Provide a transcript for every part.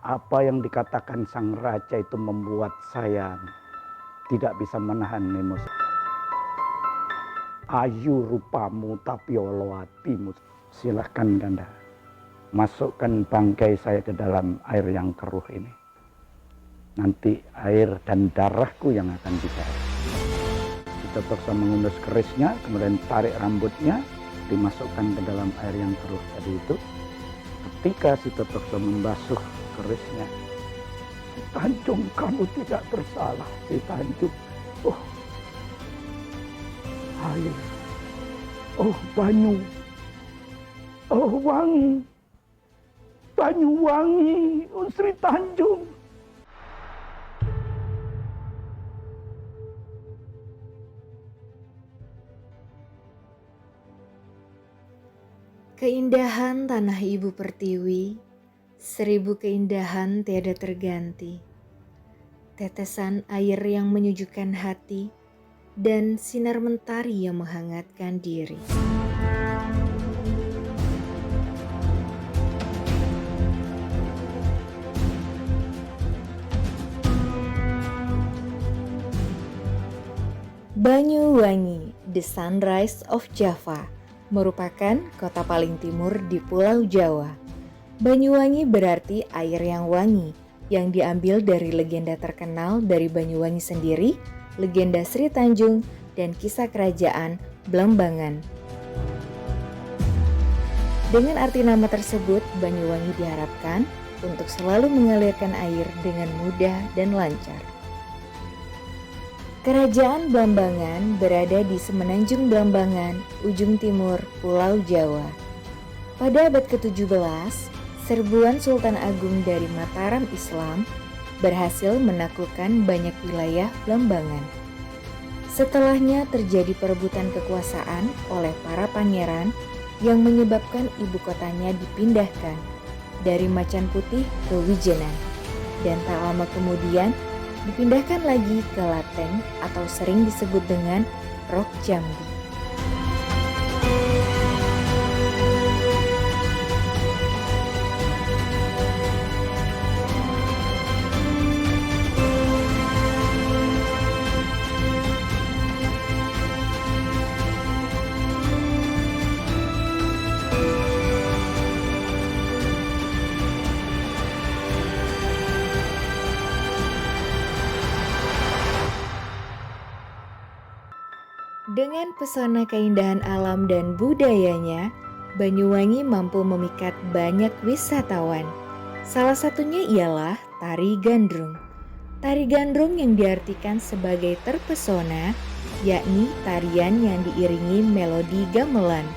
Apa yang dikatakan sang raja itu membuat saya tidak bisa menahan emosi. Ayu rupamu tapi olo hatimu. Silahkan Ganda, masukkan bangkai saya ke dalam air yang keruh ini. Nanti air dan darahku yang akan bicara. Kita terpaksa mengendus kerisnya, kemudian tarik rambutnya, dimasukkan ke dalam air yang keruh tadi itu. Ketika si terpaksa membasuh kerisnya, si Tanjung, kamu tidak bersalah, si Tanjung. Oh, air, oh banyu, oh wangi, banyu wangi, Sri Tanjung. Keindahan tanah ibu pertiwi, 1000 keindahan tiada terganti. Tetesan air yang menyejukkan hati, dan sinar mentari yang menghangatkan diri. Banyuwangi, the sunrise of Java, merupakan kota paling timur di Pulau Jawa. Banyuwangi berarti air yang wangi, yang diambil dari legenda terkenal dari Banyuwangi sendiri, legenda Sri Tanjung, dan kisah kerajaan Blambangan. Dengan arti nama tersebut, Banyuwangi diharapkan untuk selalu mengalirkan air dengan mudah dan lancar. Kerajaan Blambangan berada di Semenanjung Blambangan, ujung timur Pulau Jawa. Pada abad ke-17, serbuan Sultan Agung dari Mataram Islam berhasil menaklukkan banyak wilayah Blambangan. Setelahnya terjadi perebutan kekuasaan oleh para pangeran yang menyebabkan ibu kotanya dipindahkan dari Macan Putih ke Wijenan, dan tak lama kemudian dipindahkan lagi ke Lateng atau sering disebut dengan Rok Jambi. Dengan pesona keindahan alam dan budayanya, Banyuwangi mampu memikat banyak wisatawan. Salah satunya ialah Tari Gandrung. Tari Gandrung yang diartikan sebagai terpesona, yakni tarian yang diiringi melodi gamelan.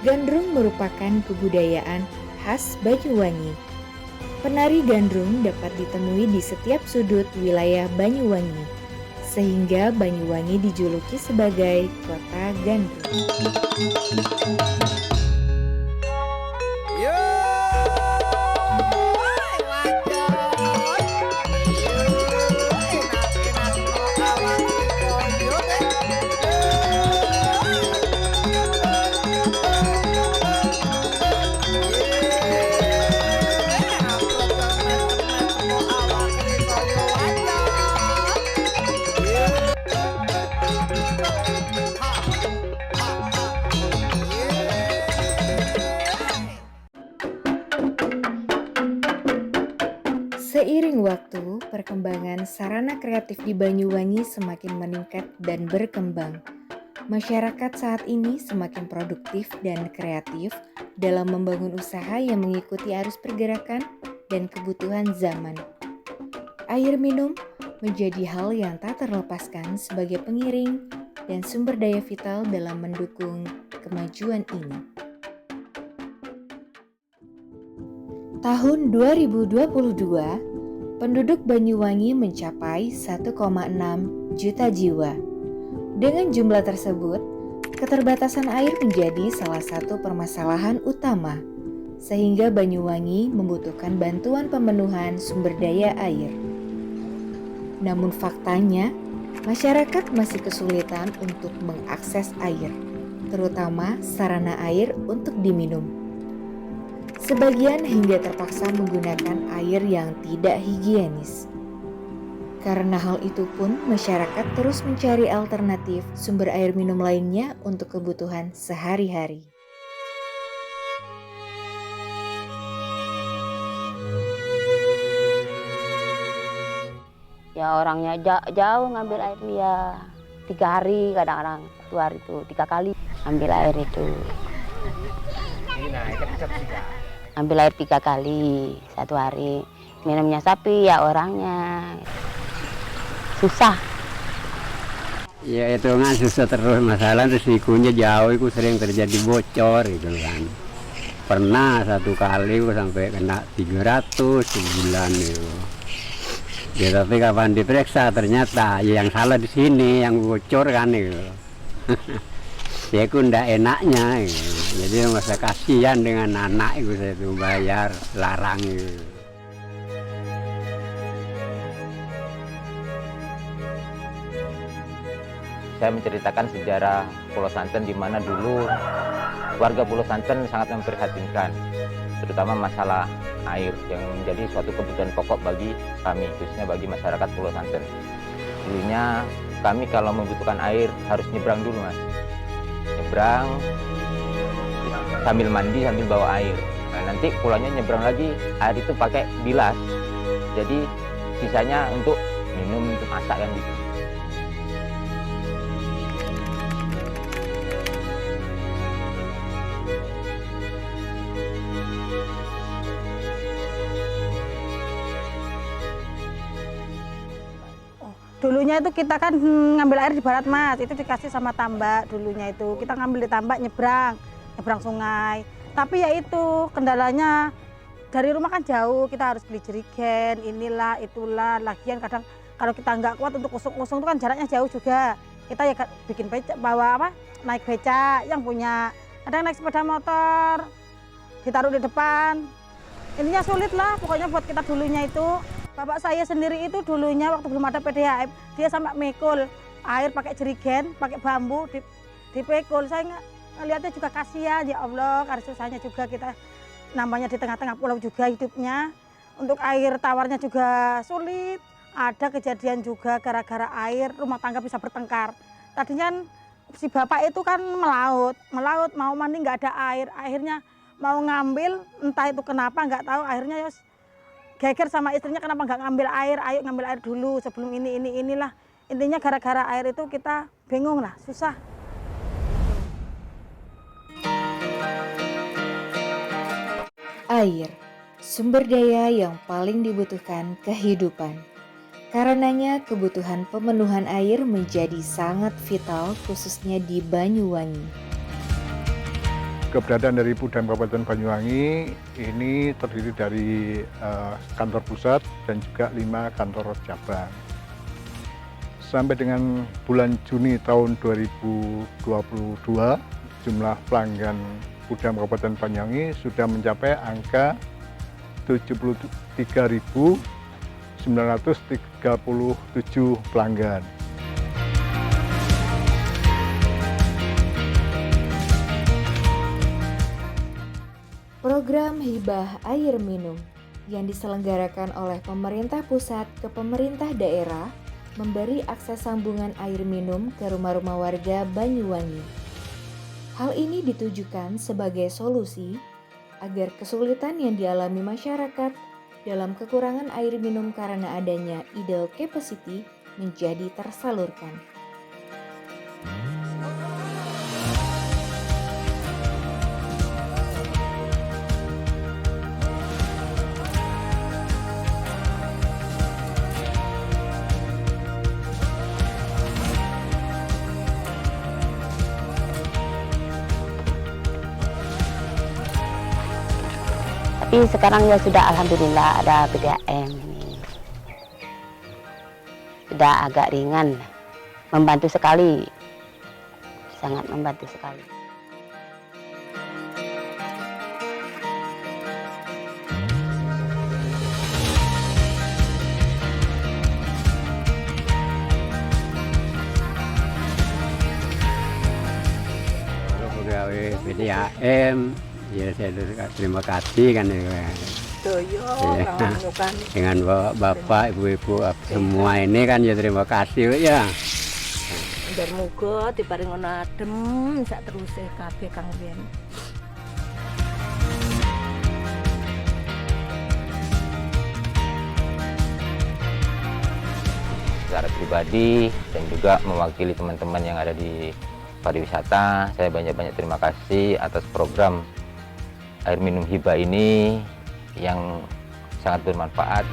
Gandrung merupakan kebudayaan khas Banyuwangi. Penari gandrung dapat ditemui di setiap sudut wilayah Banyuwangi, sehingga Banyuwangi dijuluki sebagai kota gandrung. Seiring waktu, perkembangan sarana kreatif di Banyuwangi semakin meningkat dan berkembang. Masyarakat saat ini semakin produktif dan kreatif dalam membangun usaha yang mengikuti arus pergerakan dan kebutuhan zaman. Air minum menjadi hal yang tak terlepaskan sebagai pengiring dan sumber daya vital dalam mendukung kemajuan ini. Tahun 2022, penduduk Banyuwangi mencapai 1,6 juta jiwa. Dengan jumlah tersebut, keterbatasan air menjadi salah satu permasalahan utama, sehingga Banyuwangi membutuhkan bantuan pemenuhan sumber daya air. Namun faktanya, masyarakat masih kesulitan untuk mengakses air, terutama sarana air untuk diminum. Sebagian hingga terpaksa menggunakan air yang tidak higienis. Karena hal itu pun, masyarakat terus mencari alternatif sumber air minum lainnya untuk kebutuhan sehari-hari. Ya orangnya jauh ngambil air dia 3 hari, kadang-kadang 1 hari itu 3 kali ambil air itu. Ambil air 3 kali 1 hari. Minumnya sapi ya orangnya. Susah. Ya itu kan susah terus, masalah risikonya jauh itu sering terjadi bocor gitu kan. Pernah 1 kali aku sampai kena 300 sebulan itu. Ya tapi kapan diperiksa ternyata ya yang salah di sini, yang bocor kan itu. Ya aku ndak enaknya gitu. Jadi masa kasihan dengan anak itu saya tuh bayar larang gitu. Saya menceritakan sejarah Pulau Santen di mana dulu warga Pulau Santen sangat memprihatinkan, terutama masalah air yang menjadi suatu kebutuhan pokok bagi kami, khususnya bagi masyarakat Pulau Santen. Dulunya kami kalau membutuhkan air harus nyebrang dulu, Mas. Nyebrang sambil mandi sambil bawa air. Nah, nanti pulangnya nyebrang lagi, air itu pakai bilas. Jadi sisanya untuk minum, untuk masak kan gitu. Dulunya itu kita kan ngambil air di barat, Mas, itu dikasih sama tambak. Dulunya itu kita ngambil di tambak, nyebrang sungai. Tapi ya itu kendalanya dari rumah kan jauh, kita harus beli jerigen, inilah itulah. Lagian kadang kalau kita nggak kuat untuk usung-usung itu kan jaraknya jauh juga. Kita ya bikin becak, bawa apa, naik becak yang punya, kadang naik sepeda motor ditaruh di depan. Intinya sulit lah pokoknya buat kita dulunya itu. Bapak saya sendiri itu dulunya waktu belum ada PDAM, dia sampai mekul air pakai jerigen, pakai bambu, dipekul. Saya ngeliatnya juga kasihan, ya Allah, karena susahnya juga kita, namanya di tengah-tengah pulau juga hidupnya. Untuk air tawarnya juga sulit. Ada kejadian juga gara-gara air, rumah tangga bisa bertengkar. Tadinya si bapak itu kan melaut mau mandi nggak ada air, akhirnya mau ngambil, entah itu kenapa nggak tahu, akhirnya yos geger sama istrinya kenapa nggak ngambil air, ayo ngambil air dulu sebelum inilah. Intinya gara-gara air itu kita bingung lah, susah. Air, sumber daya yang paling dibutuhkan kehidupan. Karenanya kebutuhan pemenuhan air menjadi sangat vital khususnya di Banyuwangi. Keberadaan dari Pudam Kabupaten Banyuwangi ini terdiri dari kantor pusat dan juga 5 kantor cabang. Sampai dengan bulan Juni tahun 2022, jumlah pelanggan Pudam Kabupaten Banyuwangi sudah mencapai angka 73.937 pelanggan. Program hibah air minum yang diselenggarakan oleh pemerintah pusat ke pemerintah daerah memberi akses sambungan air minum ke rumah-rumah warga Banyuwangi. Hal ini ditujukan sebagai solusi agar kesulitan yang dialami masyarakat dalam kekurangan air minum karena adanya idle capacity menjadi tersalurkan. Tapi sekarang ya sudah alhamdulillah ada PDAM ini. Sudah agak ringan, membantu sekali, sangat membantu sekali. Pegawai PDAM Ya saya terima kasih kan ya. Dengan bapak, ibu-ibu semua ini kan ya terima kasih ya. Biar muga diparing adem sak teruse kabeh Kang Rian. Secara pribadi dan juga mewakili teman-teman yang ada di pariwisata, saya banyak-banyak terima kasih atas program air minum hibah ini yang sangat bermanfaat.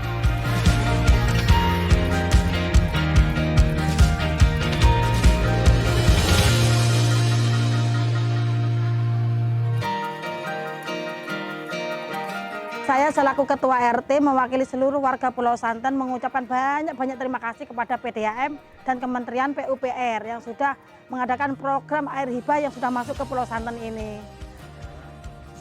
Saya selaku Ketua RT mewakili seluruh warga Pulau Santen mengucapkan banyak-banyak terima kasih kepada PDAM dan Kementerian PUPR yang sudah mengadakan program air hibah yang sudah masuk ke Pulau Santen ini.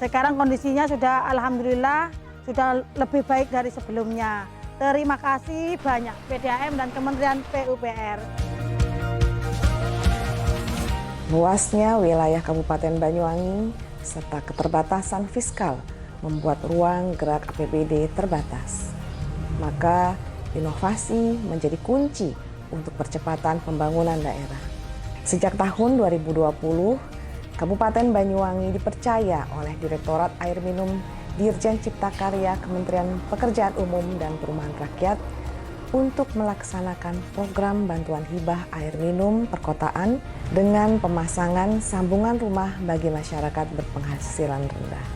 Sekarang kondisinya sudah alhamdulillah sudah lebih baik dari sebelumnya. Terima kasih banyak PDAM dan Kementerian PUPR. Luasnya wilayah Kabupaten Banyuwangi serta keterbatasan fiskal membuat ruang gerak APBD terbatas. Maka inovasi menjadi kunci untuk percepatan pembangunan daerah. Sejak tahun 2020, Kabupaten Banyuwangi dipercaya oleh Direktorat Air Minum Dirjen Cipta Karya Kementerian Pekerjaan Umum dan Perumahan Rakyat untuk melaksanakan program bantuan hibah air minum perkotaan dengan pemasangan sambungan rumah bagi masyarakat berpenghasilan rendah.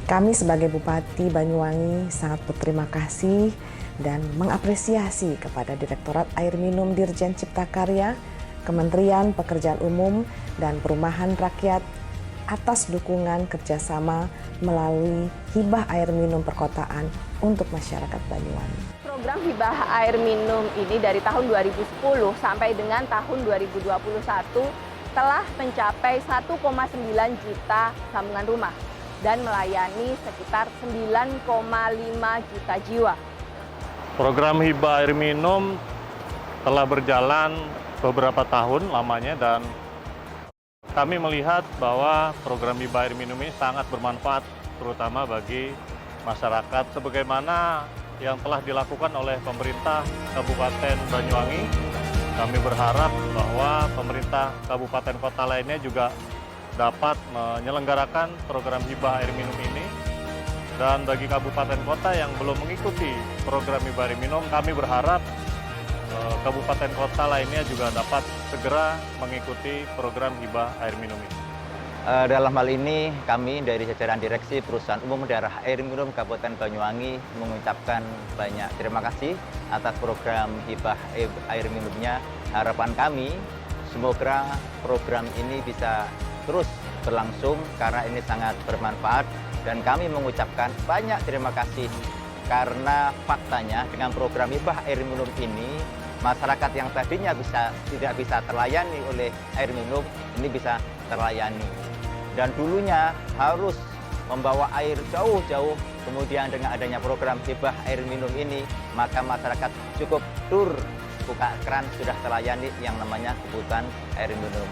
Kami sebagai Bupati Banyuwangi sangat berterima kasih dan mengapresiasi kepada Direktorat Air Minum Dirjen Cipta Karya, Kementerian Pekerjaan Umum dan Perumahan Rakyat atas dukungan kerjasama melalui hibah air minum perkotaan untuk masyarakat Banyuwangi. Program hibah air minum ini dari tahun 2010 sampai dengan tahun 2021 telah mencapai 1,9 juta sambungan rumah dan melayani sekitar 9,5 juta jiwa. Program hibah air minum telah berjalan beberapa tahun lamanya dan kami melihat bahwa program hibah air minum ini sangat bermanfaat terutama bagi masyarakat sebagaimana yang telah dilakukan oleh pemerintah Kabupaten Banyuwangi. Kami berharap bahwa pemerintah kabupaten kota lainnya juga dapat menyelenggarakan program hibah air minum ini. Dan bagi kabupaten kota yang belum mengikuti program hibah air minum, kami berharap kabupaten kota lainnya juga dapat segera mengikuti program hibah air minum ini. Dalam hal ini, kami dari jajaran Direksi Perusahaan Umum Daerah Air Minum Kabupaten Banyuwangi mengucapkan banyak terima kasih atas program hibah air minumnya. Harapan kami, semoga program ini bisa terus berlangsung karena ini sangat bermanfaat dan kami mengucapkan banyak terima kasih karena faktanya dengan program hibah air minum ini masyarakat yang tadinya tidak bisa terlayani oleh air minum ini bisa terlayani dan dulunya harus membawa air jauh-jauh, kemudian dengan adanya program hibah air minum ini maka masyarakat cukup tur buka keran sudah terlayani yang namanya kebutuhan air minum.